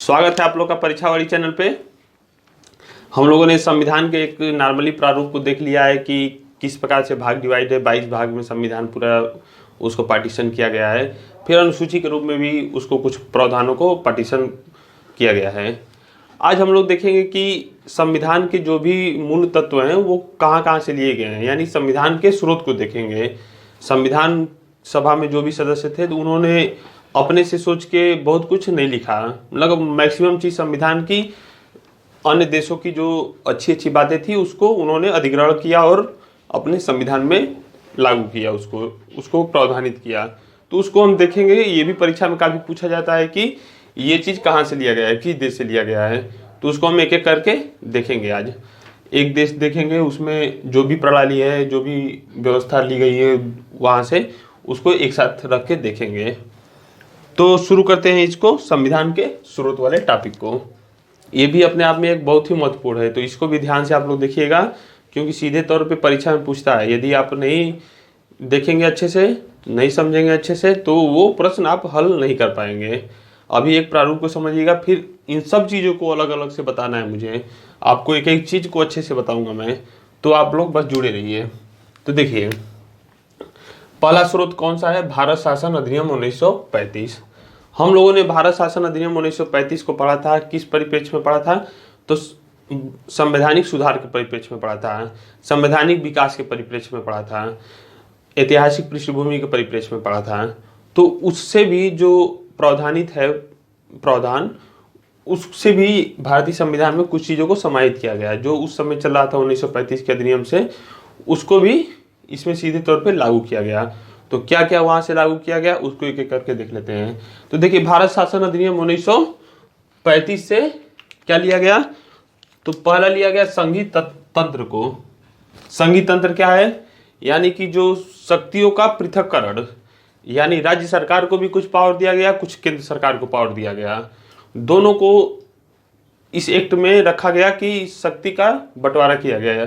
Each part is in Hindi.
स्वागत है आप लोग का परीक्षावाड़ी चैनल पे। हम लोगों ने संविधान के एक नॉर्मली प्रारूप को देख लिया है कि किस प्रकार से भाग डिवाइड है। 22 भाग में संविधान पूरा उसको पार्टीशन किया गया है। फिर अनुसूची के रूप में भी उसको कुछ प्रावधानों को पार्टीशन किया गया है। आज हम लोग देखेंगे कि संविधान के जो भी मूल तत्व हैं वो कहाँ कहाँ से लिए गए हैं, यानी संविधान के स्रोत को देखेंगे। संविधान सभा में जो भी सदस्य थे तो उन्होंने अपने से सोच के बहुत कुछ नहीं लिखा, मतलब मैक्सिमम चीज संविधान की अन्य देशों की जो अच्छी अच्छी बातें थी उसको उन्होंने अधिग्रहण किया और अपने संविधान में लागू किया, उसको प्रावधानित किया। तो उसको हम देखेंगे। ये भी परीक्षा में काफी पूछा जाता है कि ये चीज कहाँ से लिया गया है, किस देश से लिया गया है। तो उसको हम एक एक करके देखेंगे। आज एक देश देखेंगे, उसमें जो भी प्रणाली है, जो भी व्यवस्था ली गई है वहां से उसको एक साथ रख के देखेंगे। तो शुरू करते हैं इसको, संविधान के स्रोत वाले टॉपिक को। ये भी अपने आप में एक बहुत ही महत्वपूर्ण है, तो इसको भी ध्यान से आप लोग देखिएगा, क्योंकि सीधे तौर पे परीक्षा में पूछता है। यदि आप नहीं देखेंगे अच्छे से, नहीं समझेंगे अच्छे से, तो वो प्रश्न आप हल नहीं कर पाएंगे। अभी एक प्रारूप को समझिएगा, फिर इन सब चीज़ों को अलग अलग से बताना है मुझे। आपको एक एक चीज़ को अच्छे से बताऊंगा मैं, तो आप लोग बस जुड़े रहिए। तो देखिए, पहला स्रोत कौन सा है? भारत शासन अधिनियम 1935। हम लोगों ने भारत शासन अधिनियम 1935 को पढ़ा था। किस परिप्रेक्ष्य में पढ़ा था? तो संवैधानिक सुधार के परिप्रेक्ष्य में पढ़ा था, संवैधानिक विकास के परिप्रेक्ष्य में पढ़ा था, ऐतिहासिक पृष्ठभूमि के परिप्रेक्ष्य में पढ़ा था। तो उससे भी जो प्रावधानित है प्रावधान, उससे भी भारतीय संविधान में कुछ चीज़ों को समाहित किया गया है। जो उस समय चल रहा था 1935 के अधिनियम से, उसको भी इसमें सीधे तौर पे लागू किया गया। तो क्या क्या वहां से लागू किया गया उसको एक एक करके देख लेते हैं। तो देखिए, भारत शासन अधिनियम 1935 से क्या लिया गया? तो पहला लिया गया संघीय तंत्र को। संघीय तंत्र क्या है? यानी कि जो शक्तियों का पृथक्करण, यानी राज्य सरकार को भी कुछ पावर दिया गया, कुछ केंद्र सरकार को पावर दिया गया। दोनों को इस एक्ट में रखा गया कि शक्ति का बंटवारा किया गया है।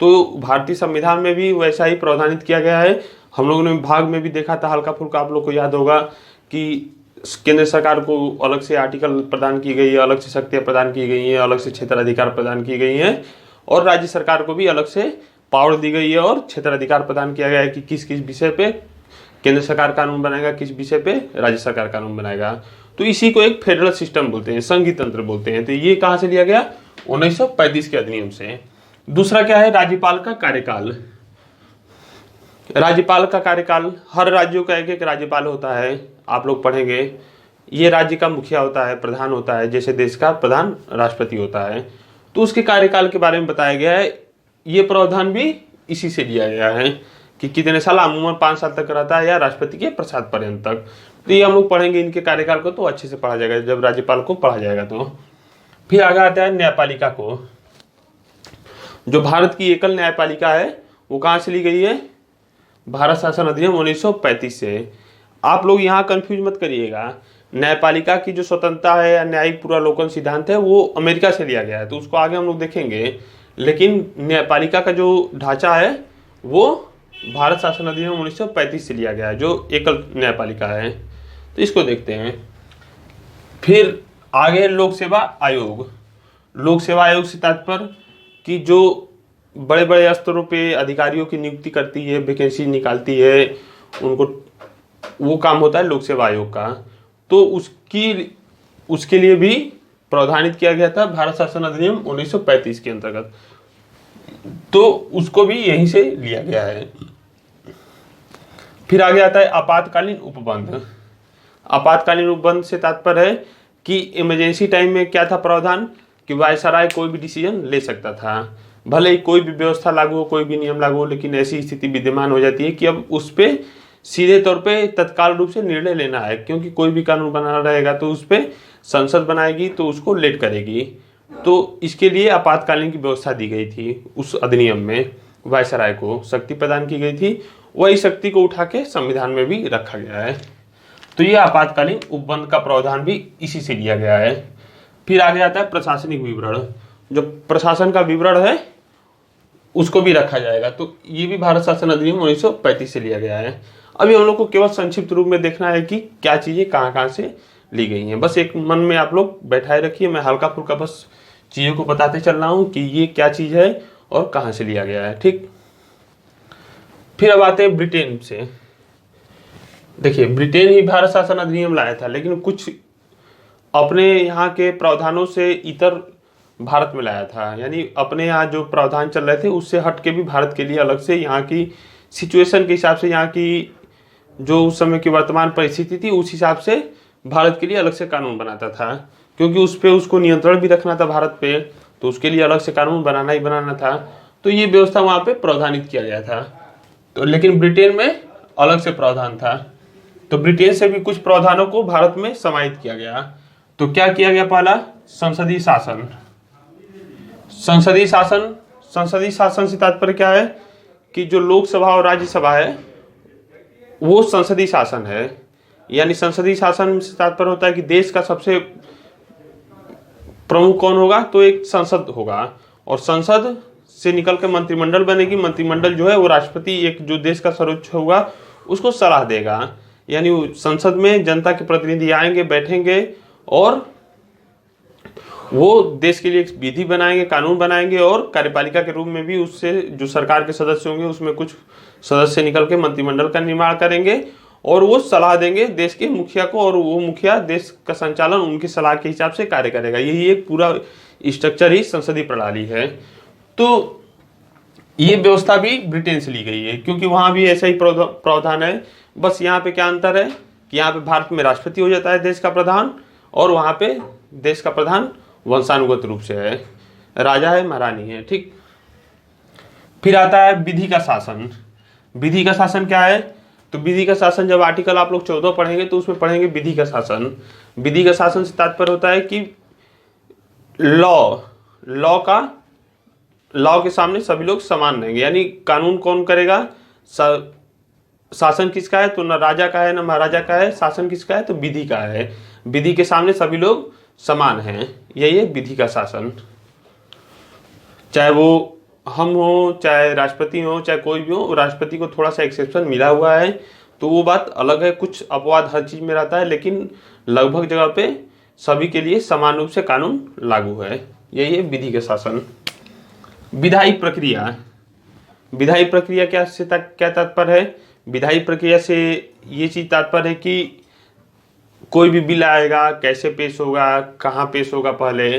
तो भारतीय संविधान में भी वैसा ही प्रावधानित किया गया है। हम लोगों ने भाग में भी देखा था हल्का फुल्का, आप लोग को याद होगा कि केंद्र सरकार को अलग से आर्टिकल प्रदान की गई है, अलग से शक्तियां प्रदान की गई हैं, अलग से क्षेत्राधिकार प्रदान की गई हैं, और राज्य सरकार को भी अलग से पावर दी गई है और क्षेत्राधिकार प्रदान किया गया है कि किस किस विषय पे केंद्र सरकार कानून बनाएगा, किस विषय पे राज्य सरकार कानून बनाएगा। तो इसी को एक फेडरल सिस्टम बोलते हैं, संघीय तंत्र बोलते हैं। तो ये कहाँ से लिया गया? 1935 के अधिनियम से। दूसरा क्या है? राज्यपाल का कार्यकाल। राज्यपाल का कार्यकाल, हर राज्यों का एक एक राज्यपाल होता है, आप लोग पढ़ेंगे। ये राज्य का मुखिया होता है, प्रधान होता है, जैसे देश का प्रधान राष्ट्रपति होता है। तो उसके कार्यकाल के बारे में बताया गया है। ये प्रावधान भी इसी से लिया गया है कि कितने साल, अमूमन 5 साल तक रहता है, या राष्ट्रपति के प्रसाद पर्यंत तक। तो ये हम लोग पढ़ेंगे इनके कार्यकाल को, तो अच्छे से पढ़ा जाएगा जब राज्यपाल को पढ़ा जाएगा। तो फिर आगे आता है न्यायपालिका को। जो भारत की एकल न्यायपालिका है वो कहाँ से ली गई है? भारत शासन अधिनियम 1935 से। आप लोग यहाँ कंफ्यूज मत करिएगा। न्यायपालिका की जो स्वतंत्रता है या न्यायिक पुनरावलोकन सिद्धांत है वो अमेरिका से लिया गया है, तो उसको आगे हम लोग देखेंगे। लेकिन न्यायपालिका का जो ढांचा है वो भारत शासन अधिनियम 1935 से लिया गया है, जो एकल न्यायपालिका है। तो इसको देखते हैं। फिर आगे लोक सेवा आयोग। लोक सेवा आयोग से तात्पर्य कि जो बड़े बड़े स्तरों पे अधिकारियों की नियुक्ति करती है, वैकेंसी निकालती है, उनको, वो काम होता है लोक सेवा आयोग का। तो उसके लिए भी प्रावधानित किया गया था भारत शासन अधिनियम 1935 के अंतर्गत। तो उसको भी यहीं से लिया गया है। फिर आगे आता है आपातकालीन उपबंध। आपातकालीन उपबंध से तात्पर्य है कि इमरजेंसी टाइम में क्या था प्रावधान कि वायसराय कोई भी डिसीजन ले सकता था। भले ही कोई भी व्यवस्था लागू हो, कोई भी नियम लागू हो, लेकिन ऐसी स्थिति विद्यमान हो जाती है कि अब उस पर सीधे तौर पे तत्काल रूप से निर्णय लेना है, क्योंकि कोई भी कानून बनाना रहेगा तो उस पर संसद बनाएगी, तो उसको लेट करेगी। तो इसके लिए आपातकालीन की व्यवस्था दी गई थी उस अधिनियम में। वायसराय को शक्ति प्रदान की गई थी, वही शक्ति को उठा के संविधान में भी रखा गया है। तो ये आपातकालीन उपबंध का प्रावधान भी इसी से लिया गया है। फिर आगे आता है प्रशासनिक विवरण। जो प्रशासन का विवरण है उसको भी रखा जाएगा। तो ये भी भारत शासन अधिनियम 1935 से लिया गया है। अभी हम लोग को केवल संक्षिप्त रूप में देखना है कि क्या चीजें कहाँ कहाँ से ली गई हैं। बस एक मन में आप लोग बैठाए रखिए, मैं हल्का फुल्का बस चीज़ों को बताते चल रहा हूँ कि ये क्या चीज़ है और कहाँ से लिया गया है। ठीक, फिर अब आते हैं ब्रिटेन से। देखिए, ब्रिटेन ही भारत शासन अधिनियम लाया था, लेकिन कुछ अपने यहाँ के प्रावधानों से इतर भारत में लाया था। यानी अपने यहाँ जो प्रावधान चल रहे थे उससे हट के भी भारत के लिए अलग से यहाँ की सिचुएशन के हिसाब से, यहाँ की जो उस समय की वर्तमान परिस्थिति थी उस हिसाब से भारत के लिए अलग से कानून बनाता था, क्योंकि उस पर उसको नियंत्रण भी रखना था भारत पे, तो उसके लिए अलग से कानून बनाना ही बनाना था। तो ये व्यवस्था वहाँ पे प्रावधानित किया गया था। तो लेकिन ब्रिटेन में अलग से प्रावधान था, तो ब्रिटेन से भी कुछ प्रावधानों को भारत में समाहित किया गया। तो क्या किया गया? पहला, संसदीय शासन। संसदीय शासन, संसदीय शासन से तात्पर्य क्या है कि जो लोकसभा और राज्यसभा है वो संसदीय शासन है। यानी संसदीय शासन से तात्पर्य होता है कि देश का सबसे प्रमुख कौन होगा? तो एक संसद होगा, और संसद से निकल कर मंत्रिमंडल बनेगी। मंत्रिमंडल जो है वो राष्ट्रपति, एक जो देश का सर्वोच्च होगा, उसको सलाह देगा। यानी संसद में जनता के प्रतिनिधि आएंगे, बैठेंगे और वो देश के लिए एक विधि बनाएंगे, कानून बनाएंगे, और कार्यपालिका के रूप में भी उससे जो सरकार के सदस्य होंगे उसमें कुछ सदस्य निकल के मंत्रिमंडल का निर्माण करेंगे और वो सलाह देंगे देश के मुखिया को, और वो मुखिया देश का संचालन उनकी सलाह के हिसाब से कार्य करेगा। यही एक पूरा स्ट्रक्चर ही संसदीय प्रणाली है। तो ये व्यवस्था भी ब्रिटेन से ली गई है, क्योंकि वहां भी ऐसा ही प्रावधान है। बस यहाँ पे क्या अंतर है कि यहाँ पे भारत में राष्ट्रपति हो जाता है देश का प्रधान, और वहां पे देश का प्रधान वंशानुगत रूप से है, राजा है, महारानी है। ठीक, फिर आता है विधि का शासन। विधि का शासन क्या है? तो विधि का शासन, जब आर्टिकल आप लोग 14 पढ़ेंगे तो उसमें पढ़ेंगे विधि का शासन। विधि का शासन से तात्पर्य होता है कि लॉ के सामने सभी लोग समान रहेंगे। यानी कानून कौन करेगा? शासन किसका है? तो न राजा का है न महाराजा का है। शासन किसका है? तो विधि का है। विधि के सामने सभी लोग समान हैं, यही है विधि का शासन। चाहे वो हम हो, चाहे राष्ट्रपति हो, चाहे कोई भी हो, राष्ट्रपति को थोड़ा सा एक्सेप्शन मिला हुआ है, तो वो बात अलग है। कुछ अपवाद हर चीज में रहता है, लेकिन लगभग जगह पे सभी के लिए समान रूप से कानून लागू है। यही है विधि का शासन। विधायी प्रक्रिया। विधायी प्रक्रिया क्या तात्पर्य है? विधायी प्रक्रिया से ये चीज तात्पर्य है कि कोई भी बिल आएगा, कैसे पेश होगा, कहाँ पेश होगा पहले,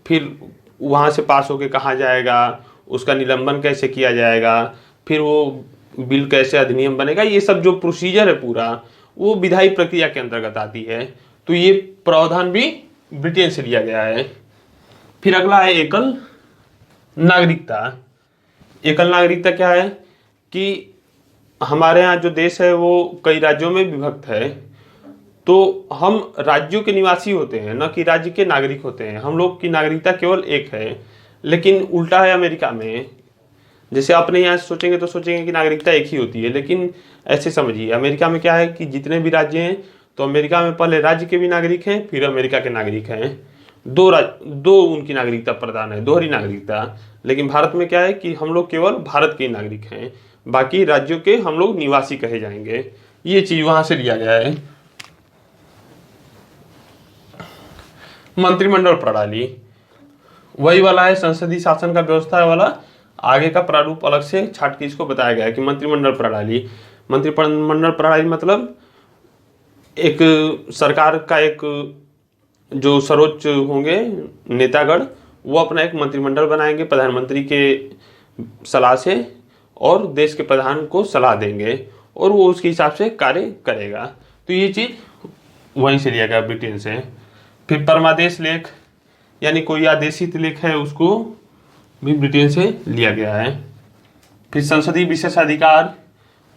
फिर वहाँ से पास होके कहाँ जाएगा, उसका निलंबन कैसे किया जाएगा, फिर वो बिल कैसे अधिनियम बनेगा, ये सब जो प्रोसीजर है पूरा, वो विधायी प्रक्रिया के अंतर्गत आती है। तो ये प्रावधान भी ब्रिटेन से लिया गया है। फिर अगला है एकल नागरिकता। एकल नागरिकता क्या है कि हमारे यहाँ जो देश है वो कई राज्यों में विभक्त है, तो हम राज्यों के निवासी होते हैं, न कि राज्य के नागरिक होते हैं। हम लोग की नागरिकता केवल एक है, लेकिन उल्टा है अमेरिका में। जैसे अपने यहाँ सोचेंगे तो सोचेंगे कि नागरिकता एक ही होती है, लेकिन ऐसे समझिए अमेरिका में क्या है कि जितने भी राज्य हैं, तो अमेरिका में पहले राज्य के भी नागरिक हैं, फिर अमेरिका के नागरिक हैं। दो उनकी नागरिकता प्रदान है, दोहरी नागरिकता। लेकिन भारत में क्या है कि हम लोग केवल भारत के नागरिक हैं, बाकी राज्यों के हम लोग निवासी कहे जाएंगे। ये चीज वहां से लिया गया है। मंत्रिमंडल प्रणाली वही वाला है, संसदीय शासन का व्यवस्था वाला। आगे का प्रारूप अलग से छाट के इसको बताया गया है कि मंत्रिमंडल प्रणाली। मंत्रिमंडल प्रणाली मतलब एक सरकार का एक जो सर्वोच्च होंगे नेतागण, वो अपना एक मंत्रिमंडल बनाएंगे प्रधानमंत्री के सलाह से, और देश के प्रधान को सलाह देंगे, और वो उसके हिसाब से कार्य करेगा। तो ये चीज वहीं से लिया गया, ब्रिटेन से। फिर परमादेश लेख, यानी कोई आदेशित लेख है, उसको भी ब्रिटेन से लिया गया है। फिर संसदीय विशेषाधिकार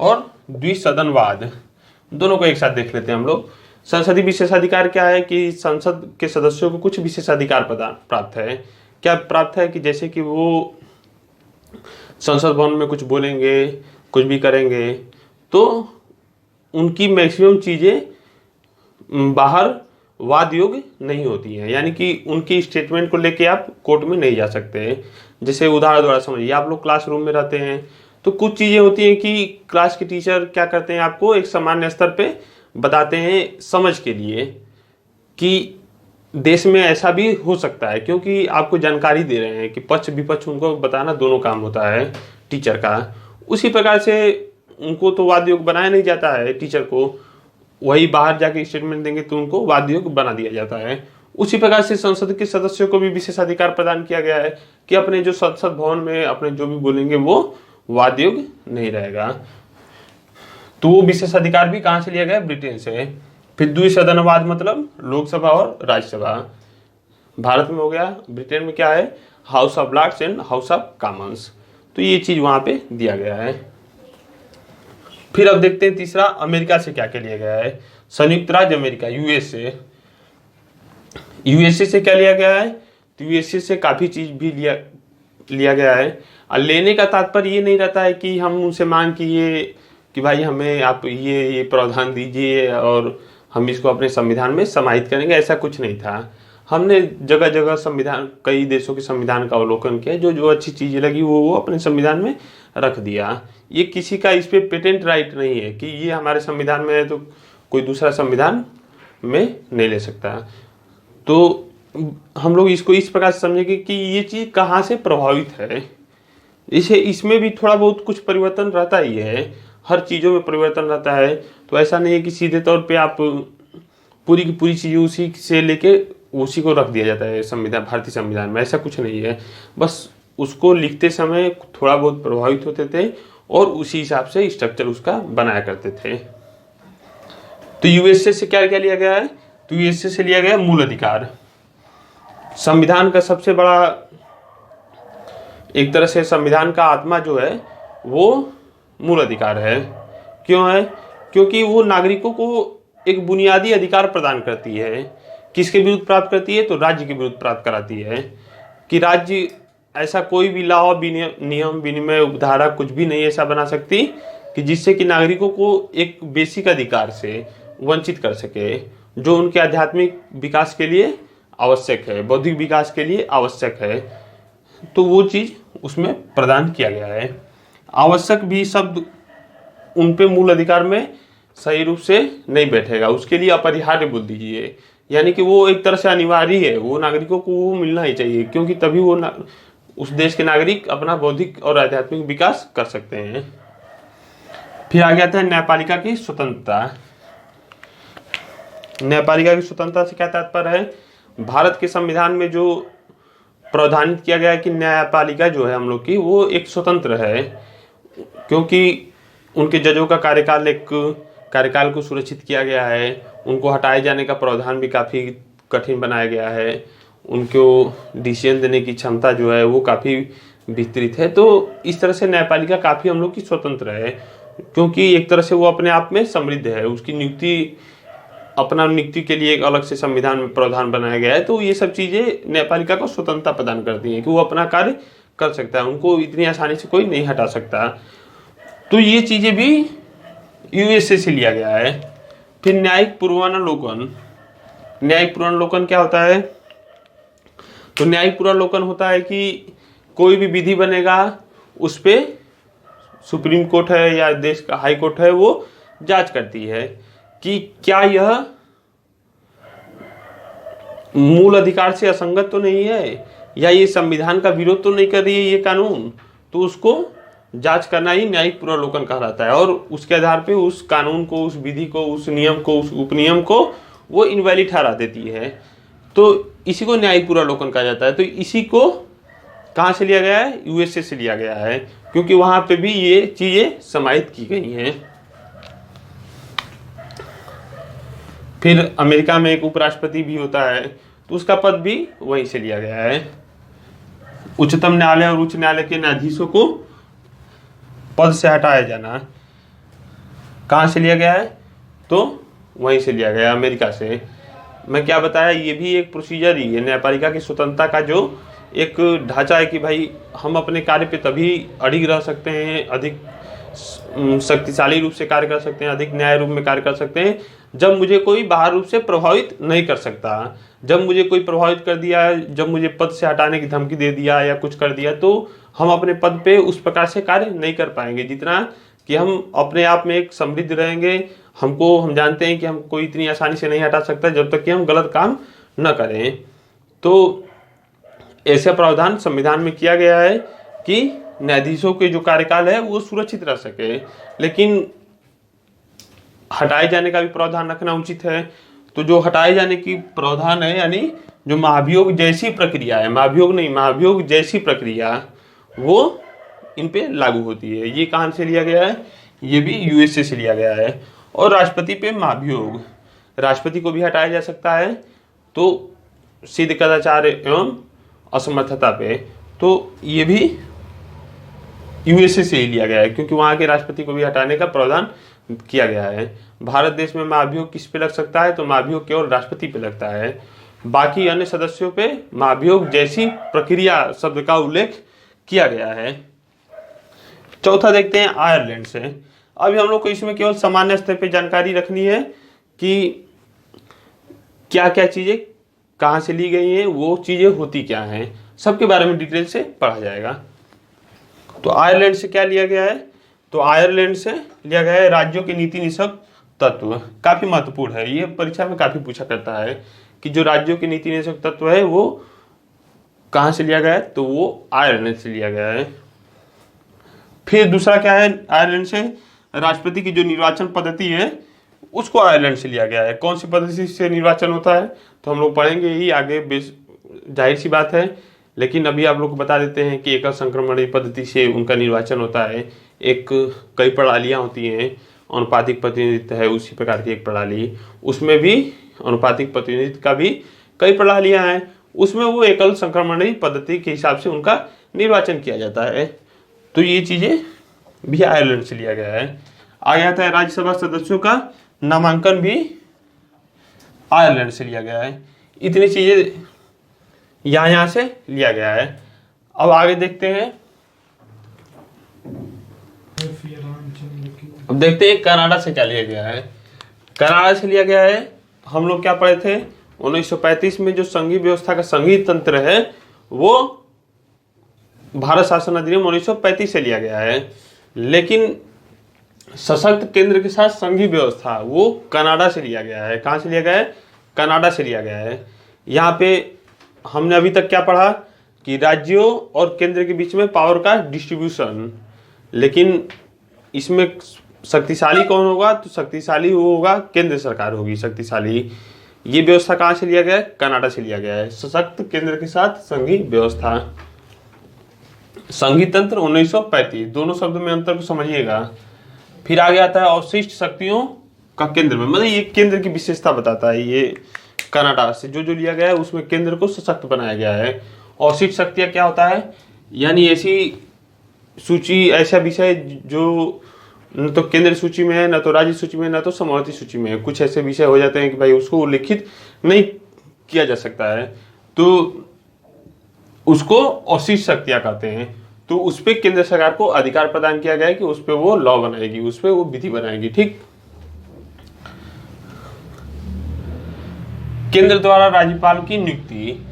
और द्विसदनवाद, दोनों को एक साथ देख लेते हैं हम लोग। संसदीय विशेषाधिकार क्या है कि संसद के सदस्यों को कुछ विशेषाधिकार प्राप्त है। क्या प्राप्त है कि जैसे कि वो संसद भवन में कुछ बोलेंगे, कुछ भी करेंगे, तो उनकी मैक्सिमम चीजें बाहर वाद योग्य नहीं होती हैं। यानी कि उनकी स्टेटमेंट को लेके आप कोर्ट में नहीं जा सकते। जैसे उदाहरण द्वारा समझिए, आप लोग क्लासरूम में रहते हैं, तो कुछ चीजें होती हैं कि क्लास के टीचर क्या करते हैं, आपको एक सामान्य स्तर पे बताते हैं समझ के लिए, कि देश में ऐसा भी हो सकता है, क्योंकि आपको जानकारी दे रहे हैं कि पक्ष विपक्ष उनको बताना दोनों काम होता है टीचर का। उसी प्रकार से उनको तो वाद योग बनाया नहीं जाता है टीचर को, वही बाहर जाके स्टेटमेंट देंगे तो उनको वाद योग बना दिया जाता है। उसी प्रकार से संसद के सदस्यों को भी विशेषाधिकार प्रदान किया गया है कि अपने जो संसद भवन में अपने जो भी बोलेंगे वो वाद योग नहीं रहेगा। तो वो विशेषाधिकार भी कहाँ से लिया गया? ब्रिटेन से। फिर द्विसदनवाद मतलब लोकसभा और राज्यसभा। भारत में हो गया, ब्रिटेन में क्या है? House of Lords and House of Commons. तो ये चीज वहां पे दिया गया है। फिर अब देखते हैं तीसरा, अमेरिका से क्या क्या लिया गया है। संयुक्त राज्य अमेरिका, यूएसए। यूएसए से क्या लिया गया है? तो यूएसए से काफी चीज भी लिया गया है। और लेने का तात्पर्य ये नहीं रहता है कि हम उनसे मांग किए कि भाई हमें आप ये प्रावधान दीजिए और हम इसको अपने संविधान में समाहित करेंगे, ऐसा कुछ नहीं था। हमने जगह जगह संविधान, कई देशों के संविधान का अवलोकन किया, जो जो अच्छी चीजें लगी वो अपने संविधान में रख दिया। ये किसी का इस पे पेटेंट राइट नहीं है कि ये हमारे संविधान में है तो कोई दूसरा संविधान में नहीं ले सकता। तो हम लोग इसको इस प्रकार से समझेंगे कि ये चीज कहाँ से प्रभावित है। इसमें भी थोड़ा बहुत कुछ परिवर्तन रहता ही है, हर चीज़ों में परिवर्तन रहता है। तो ऐसा नहीं है कि सीधे तौर पे आप पूरी की पूरी चीज़ें उसी से लेके उसी को रख दिया जाता है संविधान, भारतीय संविधान में, ऐसा कुछ नहीं है। बस उसको लिखते समय थोड़ा बहुत प्रभावित होते थे और उसी हिसाब से स्ट्रक्चर उसका बनाया करते थे। तो यूएसए से क्या क्या लिया गया है? तो यूएसए से लिया गया मूल अधिकार। संविधान का सबसे बड़ा, एक तरह से संविधान का आत्मा जो है वो मूल अधिकार है। क्यों है? क्योंकि वो नागरिकों को एक बुनियादी अधिकार प्रदान करती है। किसके विरुद्ध प्राप्त करती है? तो राज्य के विरुद्ध प्राप्त कराती है कि राज्य ऐसा कोई भी लॉ, नियम, विनिमय, उपधारा कुछ भी नहीं ऐसा बना सकती कि जिससे कि नागरिकों को एक बेसिक अधिकार से वंचित कर सके, जो उनके आध्यात्मिक विकास के लिए आवश्यक है, बौद्धिक विकास के लिए आवश्यक है। तो वो चीज उसमें प्रदान किया गया है। आवश्यक भी शब्द उन पे मूल अधिकार में सही रूप से नहीं बैठेगा, उसके लिए अपरिहार्य बोल दीजिए, यानी कि वो एक तरह से अनिवार्य है, वो नागरिकों को वो मिलना ही चाहिए, क्योंकि तभी वो उस देश के नागरिक अपना बौद्धिक और आध्यात्मिक विकास कर सकते हैं। फिर आ जाता है न्यायपालिका की स्वतंत्रता। न्यायपालिका की स्वतंत्रता से क्या तात्पर्य है? भारत के संविधान में जो प्रावधानित किया गया है कि न्यायपालिका जो है हम लोग की वो एक स्वतंत्र है, क्योंकि उनके जजों का कार्यकाल को सुरक्षित किया गया है। उनको हटाए जाने का प्रावधान भी काफ़ी कठिन बनाया गया है। उनको डिसीजन देने की क्षमता जो है वो काफ़ी विस्तृत है। तो इस तरह से न्यायपालिका काफ़ी हम लोग की स्वतंत्र है, क्योंकि एक तरह से वो अपने आप में समृद्ध है। उसकी नियुक्ति के लिए एक अलग से संविधान में प्रावधान बनाया गया है। तो ये सब चीज़ें न्यायपालिका को स्वतंत्रता प्रदान करती हैं कि वो अपना कार्य कर सकता है, उनको इतनी आसानी से कोई नहीं हटा सकता। तो ये चीज़ें भी यूएसए से लिया गया है। फिर न्यायिक पूर्वावलोकन। न्यायिक पूर्वावलोकन क्या होता है? तो न्यायिक पूर्वावलोकन होता है कि कोई भी विधि बनेगा उस पे सुप्रीम कोर्ट है या देश का हाई कोर्ट है वो जांच करती है कि क्या यह मूल अधिकार से असंगत तो नहीं है, या ये संविधान का विरोध तो नहीं कर रही है ये कानून। तो उसको जांच करना ही न्यायिक पूर्वावलोकन कहलाता है, और उसके आधार पे उस कानून को, उस विधि को, उस नियम को, उस उपनियम को वो इनवैलिड ठहरा देती है। तो इसी को न्यायिक पूर्वावलोकन कहा जाता है। तो इसी को कहाँ से लिया गया है? यूएसए से लिया गया है, क्योंकि वहां पे भी ये चीजें समाहित की गई हैं। फिर अमेरिका में एक उपराष्ट्रपति भी होता है, तो उसका पद भी वहीं से लिया गया है। उच्चतम न्यायालय और उच्च न्यायालय के न्यायाधीशों को पद से हटाया जाना कहाँ से लिया गया है? तो वहीं से लिया गया, अमेरिका से। मैं क्या बताया, ये भी एक प्रोसीजर ही है। न्यायपालिका की स्वतंत्रता का जो एक ढांचा है कि भाई हम अपने कार्य पे तभी अड़िग रह सकते हैं, अधिक शक्तिशाली रूप से कार्य कर सकते हैं, अधिक न्याय रूप में कार्य कर सकते हैं, जब मुझे कोई बाहर रूप से प्रभावित नहीं कर सकता। जब मुझे कोई प्रभावित कर दिया, जब मुझे पद से हटाने की धमकी दे दिया या कुछ कर दिया, तो हम अपने पद पे उस प्रकार से कार्य नहीं कर पाएंगे जितना कि हम अपने आप में एक समृद्ध रहेंगे, हम जानते हैं कि हम कोई इतनी आसानी से नहीं हटा सकता जब तक कि हम गलत काम न करें। तो ऐसा प्रावधान संविधान में किया गया है कि न्यायाधीशों के जो कार्यकाल है वो सुरक्षित रह सके, लेकिन हटाए जाने का भी प्रावधान रखना उचित है। तो जो हटाए जाने की प्रावधान है, यानी जो महाभियोग जैसी प्रक्रिया है, महाभियोग नहीं, महाभियोग जैसी प्रक्रिया, वो इन पे लागू होती है। ये कहाँ से लिया गया है? ये भी यूएसए से लिया गया है। और राष्ट्रपति पे महाभियोग, राष्ट्रपति को भी हटाया जा सकता है, तो सिद्ध कदाचार एवं असमर्थता पे, तो ये भी यूएसए से ही लिया गया है, क्योंकि वहाँ के राष्ट्रपति को भी हटाने का प्रावधान किया गया है। भारत देश में महाभियोग किस पे लग सकता है? तो महाभियोग केवल राष्ट्रपति पे लगता है, बाकी अन्य सदस्यों पे महाभियोग जैसी प्रक्रिया शब्द का उल्लेख किया गया है। चौथा देखते हैं आयरलैंड से। अभी हम लोग को इसमें केवल सामान्य स्तर पे जानकारी रखनी है कि क्या क्या चीजें कहाँ से ली गई हैं, वो चीजें होती क्या हैं, सबके बारे में डिटेल से पढ़ा जाएगा। तो आयरलैंड से क्या लिया गया है? तो आयरलैंड से लिया गया है राज्यों के नीति निषेधक तत्व। काफी महत्वपूर्ण है, ये परीक्षा में काफी पूछा करता है कि जो राज्यों के नीति निषेधक तत्व है वो कहाँ से लिया गया है? तो वो आयरलैंड से लिया गया है। फिर दूसरा क्या है? आयरलैंड से राष्ट्रपति की जो निर्वाचन पद्धति है उसको आयरलैंड से लिया गया है। कौन सी पद्धति से निर्वाचन होता है तो हम लोग पढ़ेंगे ही आगे, जाहिर सी बात है, लेकिन अभी आप लोग को बता देते हैं कि एकल संक्रमण पद्धति से उनका निर्वाचन होता है। एक कई प्रणालियाँ होती हैं, अनुपातिक प्रतिनिधित्व है उसी प्रकार की एक प्रणाली, उसमें भी अनुपातिक प्रतिनिधित्व का भी कई प्रणालियाँ हैं, उसमें वो एकल संक्रमण पद्धति के हिसाब से उनका निर्वाचन किया जाता है। तो ये चीज़ें भी आयरलैंड से लिया गया है। आ जाता है राज्यसभा सदस्यों का नामांकन भी आयरलैंड से लिया गया है। इतनी चीजें यहाँ से लिया गया है। अब आगे देखते हैं, अब देखते हैं कनाडा से क्या लिया गया है। कनाडा से लिया गया है, हम लोग क्या पढ़े थे 1935 में जो संघीय व्यवस्था का संघीय तंत्र है वो भारत शासन अधिनियम 1935 से लिया गया है, लेकिन सशक्त केंद्र के साथ संघीय व्यवस्था वो कनाडा से लिया गया है। कहाँ से लिया गया है? कनाडा से लिया गया है। यहाँ पे हमने अभी तक क्या पढ़ा कि राज्यों और केंद्र के बीच में पावर का डिस्ट्रीब्यूशन, लेकिन इसमें शक्तिशाली कौन होगा? तो शक्तिशाली वो होगा, केंद्र सरकार होगी शक्तिशाली। ये व्यवस्था कहाँ से लिया गया है? कनाडा से लिया गया है। सशक्त केंद्र के साथ संघीय व्यवस्था, संघीय तंत्र 1935, दोनों शब्द में अंतर को समझिएगा। फिर आगे आता है अवशिष्ट शक्तियों का केंद्र में, मतलब ये केंद्र की विशेषता बताता है। ये कनाडा से जो जो लिया गया है उसमें केंद्र को सशक्त बनाया गया है। अवशिष्ट शक्तियाँ क्या होता है? यानी ऐसी सूची, ऐसा विषय जो न तो केंद्र सूची में है, न तो राज्य सूची में, न तो समवर्ती सूची में है। कुछ ऐसे विषय हो जाते हैं कि भाई उसको उल्लिखित नहीं किया जा सकता है, तो उसको अवशिष्ट शक्तियाँ कहते हैं। तो उस पर केंद्र सरकार को अधिकार प्रदान किया गया है कि उस पर वो लॉ बनाएगी, उस पर वो विधि बनाएगी। ठीक, केंद्र द्वारा राज्यपाल की नियुक्ति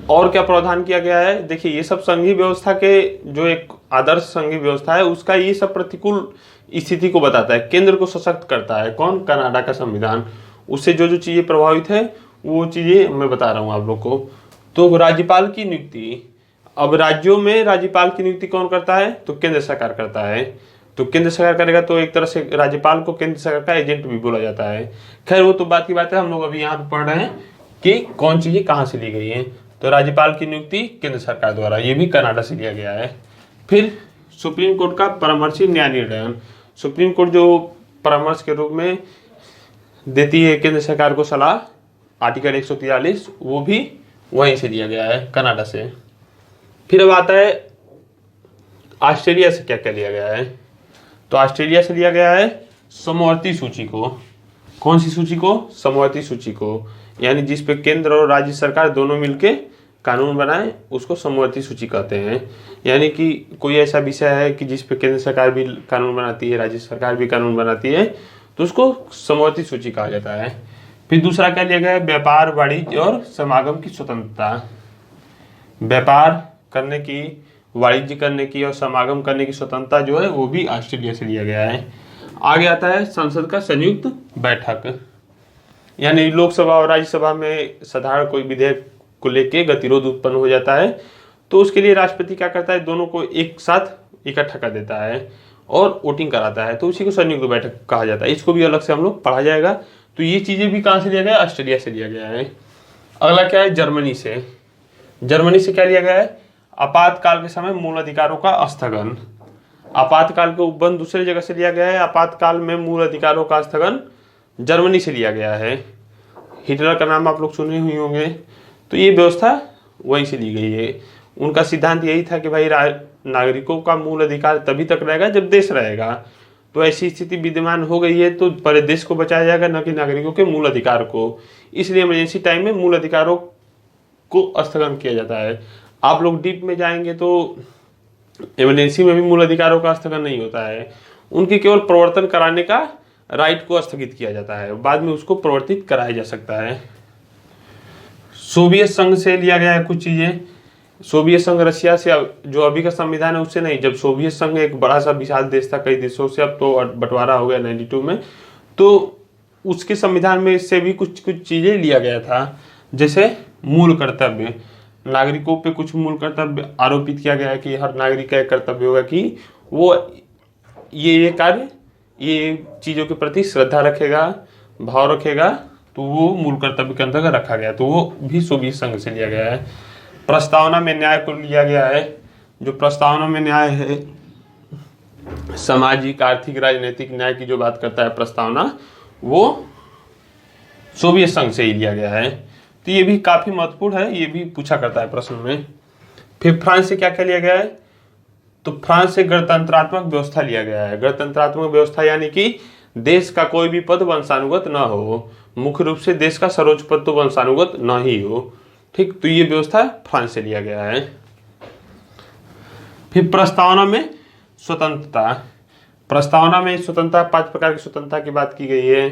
और क्या प्रावधान किया गया है? देखिए ये सब संघीय व्यवस्था के जो एक आदर्श संघीय व्यवस्था है उसका ये सब प्रतिकूल स्थिति को बताता है, केंद्र को सशक्त करता है। कौन? कनाडा का संविधान। उससे जो जो चीजें प्रभावित है वो चीजें मैं बता रहा हूँ आप लोग को। तो राज्यपाल की नियुक्ति, अब राज्यों में राज्यपाल की नियुक्ति कौन करता है? तो केंद्र सरकार करता है। तो केंद्र सरकार करेगा, तो एक तरह से राज्यपाल को केंद्र सरकार का एजेंट भी बोला जाता है। खैर वो तो बात की बात है, हम लोग अभी यहाँ पे पढ़ रहे हैं कि कौन चीजें कहाँ से ली गई है। तो राज्यपाल की नियुक्ति केंद्र सरकार द्वारा, ये भी कनाडा से लिया गया है। फिर सुप्रीम कोर्ट का परामर्शी न्याय निर्णय, सुप्रीम कोर्ट जो परामर्श के रूप में देती है केंद्र सरकार को सलाह, आर्टिकल 143, वो भी वहीं से लिया गया है, कनाडा से। फिर अब आता है ऑस्ट्रेलिया से क्या क्या लिया गया है। तो ऑस्ट्रेलिया से लिया गया है समवर्ती सूची को। कौन सी सूची को? समवर्ती सूची को, यानी जिस पे केंद्र और राज्य सरकार दोनों मिलके कानून बनाए उसको समवर्ती सूची कहते हैं। यानी कि कोई ऐसा विषय है कि जिस पे केंद्र सरकार भी कानून बनाती है, राज्य सरकार भी कानून बनाती है, तो उसको समवर्ती सूची कहा जाता है। फिर दूसरा क्या लिया गया है? व्यापार, वाणिज्य और समागम की स्वतंत्रता। व्यापार करने की, वाणिज्य करने की और समागम करने की स्वतंत्रता जो है वो भी ऑस्ट्रेलिया से लिया गया है। आगे आता है संसद का संयुक्त बैठक, यानी लोकसभा और राज्यसभा में साधारण कोई विधेयक को लेके गतिरोध उत्पन्न हो जाता है तो उसके लिए राष्ट्रपति क्या करता है, दोनों को एक साथ इकट्ठा कर देता है और वोटिंग कराता है, तो उसी को संयुक्त बैठक कहा जाता है। इसको भी अलग से हम लोग पढ़ा जाएगा। तो ये चीजें भी कहाँ से लिया गया है, ऑस्ट्रेलिया से लिया गया है। अगला क्या है, जर्मनी से। जर्मनी से क्या लिया गया है, आपातकाल के समय मूल अधिकारों का स्थगन। आपातकाल के उपबंध दूसरी जगह से लिया गया है, आपातकाल में मूल अधिकारों का स्थगन जर्मनी से लिया गया है। हिटलर का नाम आप लोग सुने हुए होंगे, तो ये व्यवस्था वहीं से ली गई है। उनका सिद्धांत यही था कि भाई नागरिकों का मूल अधिकार तभी तक रहेगा जब देश रहेगा। तो ऐसी स्थिति विद्यमान हो गई है तो पूरे देश को बचाया जाएगा, न कि नागरिकों के मूल अधिकार को। इसलिए इमरजेंसी टाइम में मूल अधिकारों को स्थगन किया जाता है। आप लोग डीप में जाएंगे तो इमरजेंसी में भी मूल अधिकारों का स्थगन नहीं होता है, उनके केवल प्रवर्तन कराने का राइट को स्थगित किया जाता है, बाद में उसको प्रवर्तित कराया जा सकता है। सोवियत संघ से लिया गया है कुछ चीजें। सोवियत संघ रशिया से, जो अभी का संविधान है उससे नहीं। जब सोवियत संघ एक बड़ा सा विशाल देश था कई देशों से, अब तो बंटवारा हो गया 92 में, तो उसके संविधान में इससे भी कुछ चीजें लिया गया था। जैसे मूल कर्तव्य, नागरिकों पे कुछ मूल कर्तव्य आरोपित किया गया है कि हर नागरिक का एक कर्तव्य होगा कि वो ये कार्य, ये चीजों के प्रति श्रद्धा रखेगा, भाव रखेगा, तो वो मूल कर्तव्य के अंतर्गत रखा गया। तो वो भी सोवियत संघ से लिया गया है। प्रस्तावना में न्याय को लिया गया है। जो प्रस्तावना में न्याय है, सामाजिक, आर्थिक, राजनीतिक न्याय की जो बात करता है प्रस्तावना, वो सोवियत संघ से ही लिया गया है। तो ये भी काफी महत्वपूर्ण है, ये भी पूछा करता है प्रश्न में। फिर फ्रांस से क्या क्या लिया गया है, तो फ्रांस से गणतंत्रात्मक व्यवस्था लिया गया है। गणतंत्रात्मक व्यवस्था यानी कि देश का कोई भी पद वंशानुगत न हो, मुख्य रूप से देश का सर्वोच्च पद तो वंशानुगत न ही हो। ठीक, तो ये व्यवस्था फ्रांस से लिया गया है। फिर प्रस्तावना में स्वतंत्रता। प्रस्तावना में स्वतंत्रता, 5 प्रकार की स्वतंत्रता की बात की गई है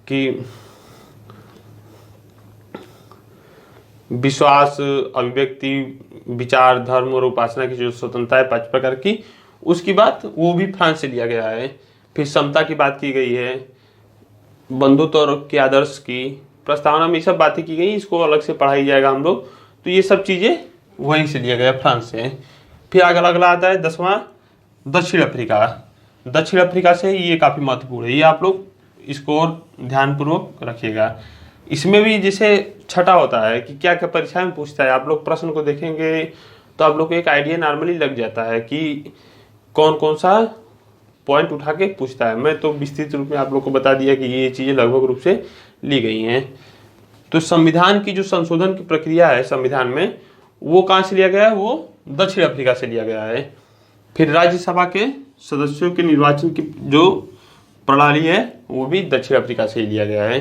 कि विश्वास, अभिव्यक्ति, विचार, धर्म और उपासना की जो स्वतंत्रता है 5 प्रकार की, उसकी बात वो भी फ्रांस से लिया गया है। फिर समता की बात की गई है, बंधुत्व और के आदर्श की प्रस्तावना में ये सब बातें की गई, इसको अलग से पढ़ाई जाएगा हम लोग। तो ये सब चीजें वहीं से लिया गया, फ्रांस से। फिर अगला आता है 10वां, दक्षिण अफ्रीका। दक्षिण अफ्रीका से ये काफी महत्वपूर्ण है, ये आप लोग इसको और ध्यानपूर्वक रखिएगा। इसमें भी जैसे छठा होता है कि क्या क्या परीक्षा में पूछता है, आप लोग प्रश्न को देखेंगे तो आप लोग को एक आइडिया नॉर्मली लग जाता है कि कौन कौन सा पॉइंट उठा के पूछता है। मैं तो विस्तृत रूप में आप लोग को बता दिया कि ये चीजें लगभग रूप से ली गई हैं। तो संविधान की जो संशोधन की प्रक्रिया है संविधान में, वो कहाँ से लिया गया है, वो दक्षिण अफ्रीका से लिया गया है। फिर राज्यसभा के सदस्यों के निर्वाचन की जो प्रणाली है वो भी दक्षिण अफ्रीका से ही लिया गया है।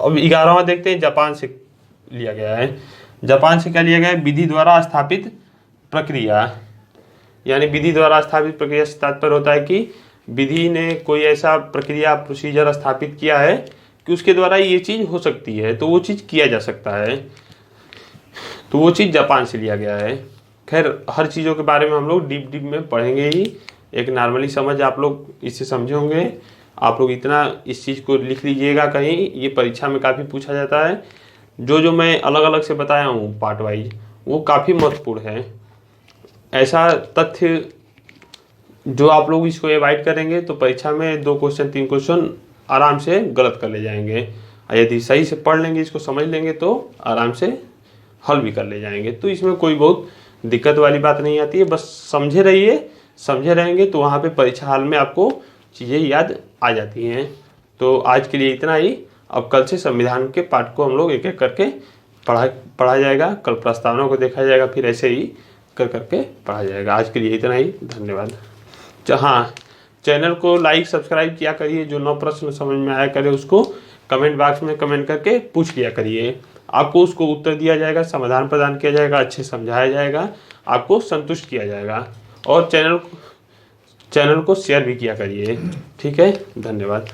अब 11वां देखते हैं, जापान से लिया गया है। जापान से क्या लिया गया है, विधि द्वारा स्थापित प्रक्रिया। यानी विधि द्वारा स्थापित प्रक्रिया से तात्पर्य होता है कि विधि ने कोई ऐसा प्रक्रिया, प्रोसीजर स्थापित किया है कि उसके द्वारा ये चीज हो सकती है, तो वो चीज किया जा सकता है, तो वो चीज जापान से लिया गया है। खैर हर चीज़ों के बारे में हम लोग डीप में पढ़ेंगे ही, एक नॉर्मली समझ आप लोग इससे समझे होंगे। आप लोग इतना इस चीज़ को लिख लीजिएगा, कहीं ये परीक्षा में काफ़ी पूछा जाता है। जो मैं अलग अलग से बताया हूँ पार्ट वाइज, वो काफ़ी महत्वपूर्ण है। ऐसा तथ्य जो आप लोग इसको एवॉइड करेंगे तो परीक्षा में 2 क्वेश्चन 3 क्वेश्चन आराम से गलत कर ले जाएंगे। यदि सही से पढ़ लेंगे, इसको समझ लेंगे तो आराम से हल भी कर ले जाएंगे। तो इसमें कोई बहुत दिक्कत वाली बात नहीं आती है, बस समझे रहिए। समझे रहेंगे तो वहाँ पे परीक्षा हाल में आपको चीज़ें याद आ जाती हैं। तो आज के लिए इतना ही। अब कल से संविधान के पाठ को हम लोग एक एक करके पढ़ा जाएगा। कल प्रस्तावना को देखा जाएगा, फिर ऐसे ही करके पढ़ा जाएगा। आज के लिए इतना ही, धन्यवाद। हाँ, चैनल को लाइक सब्सक्राइब किया करिए। जो 9 प्रश्न समझ में आया करे उसको कमेंट बॉक्स में कमेंट करके पूछ लिया करिए। आपको उसको उत्तर दिया जाएगा, समाधान प्रदान किया जाएगा, अच्छे समझाया जाएगा, आपको संतुष्ट किया जाएगा। और चैनल को शेयर भी किया करिए। ठीक है, धन्यवाद।